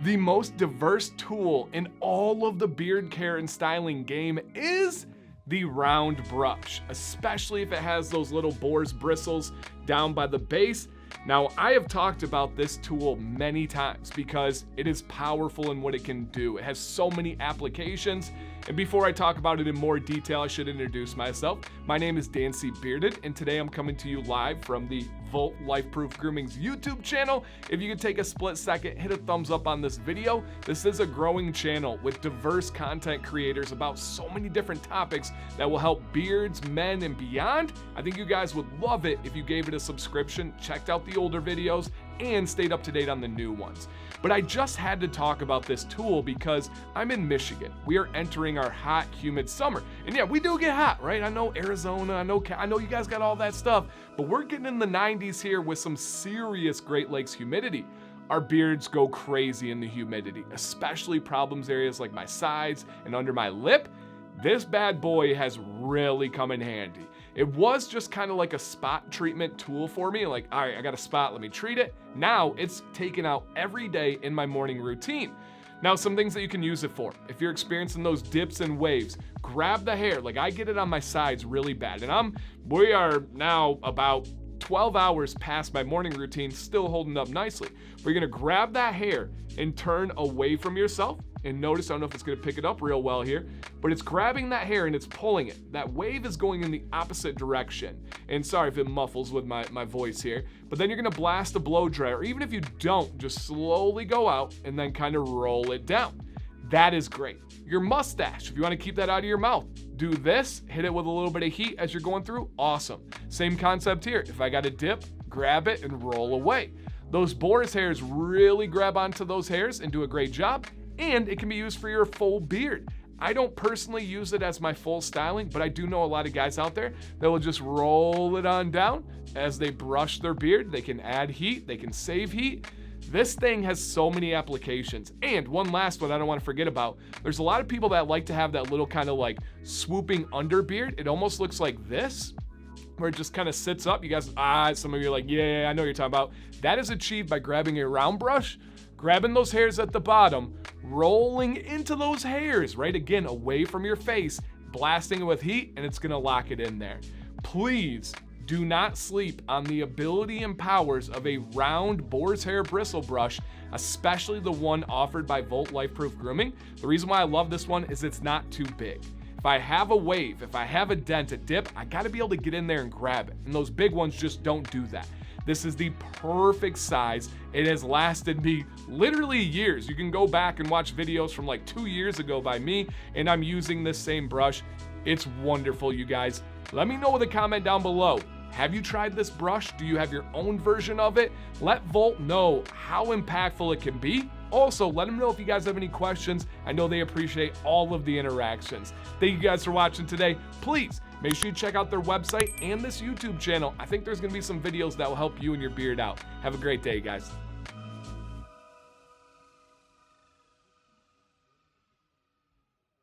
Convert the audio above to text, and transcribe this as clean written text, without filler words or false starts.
The most diverse tool in all of the beard care and styling game is the round brush, especially if it has those little boar's bristles down by the base. Now, I have talked about this tool many times because it is powerful in what it can do. It has so many applications. And before I talk about it in more detail, I should introduce myself. My name is Dan C. Bearded, and today I'm coming to you live from the Volt Life-Proof Grooming's YouTube channel. If you could take a split second, hit a thumbs up on this video. This is a growing channel with diverse content creators about so many different topics that will help beards, men, and beyond. I think you guys would love it if you gave it a subscription, checked out the older videos, and stayed up to date on the new ones. But I just had to talk about this tool because I'm in Michigan. We are entering our hot, humid summer. And yeah, we do get hot, right? I know Arizona, I know you guys got all that stuff, but we're getting in the 90s here with some serious Great Lakes humidity. Our beards go crazy in the humidity, especially problems areas like my sides and under my lip. This bad boy has really come in handy. It was just kind of like a spot treatment tool for me. Like, all right, I got a spot, let me treat it. Now it's taken out every day in my morning routine. Now, some things that you can use it for. If you're experiencing those dips and waves, grab the hair. Like, I get it on my sides really bad. And we are now about 12 hours past my morning routine, still holding up nicely. But you're gonna grab that hair and turn away from yourself. And notice, I don't know if it's gonna pick it up real well here, but it's grabbing that hair and it's pulling it. That wave is going in the opposite direction. And sorry if it muffles with my voice here, but then you're gonna blast a blow dry, or even if you don't, just slowly go out and then kind of roll it down. That is great. Your mustache, if you wanna keep that out of your mouth, do this, hit it with a little bit of heat as you're going through, awesome. Same concept here. If I got a dip, grab it and roll away. Those boar's hairs really grab onto those hairs and do a great job. And it can be used for your full beard. I don't personally use it as my full styling, but I do know a lot of guys out there that will just roll it on down as they brush their beard. They can add heat, they can save heat. This thing has so many applications. And one last one I don't want to forget about. There's a lot of people that like to have that little kind of like swooping under beard. It almost looks like this, where it just kind of sits up. You guys, some of you are like, yeah, I know what you're talking about. That is achieved by grabbing a round brush, grabbing those hairs at the bottom, rolling into those hairs, right? Again, away from your face, blasting it with heat, and it's gonna lock it in there. Please do not sleep on the ability and powers of a round boar's hair bristle brush, especially the one offered by Volt Life-Proof Grooming. The reason why I love this one is it's not too big. If I have a wave, if I have a dent, a dip, I gotta be able to get in there and grab it. And those big ones just don't do that. This is the perfect size. It has lasted me literally years. You can go back and watch videos from like 2 years ago by me, and I'm using this same brush. It's wonderful, you guys. Let me know with a comment down below. Have you tried this brush? Do you have your own version of it? Let Volt know how impactful it can be. Also, let them know if you guys have any questions. I know they appreciate all of the interactions. Thank you guys for watching today. Please make sure you check out their website and this YouTube channel. I think there's gonna be some videos that will help you and your beard out. Have a great day, guys.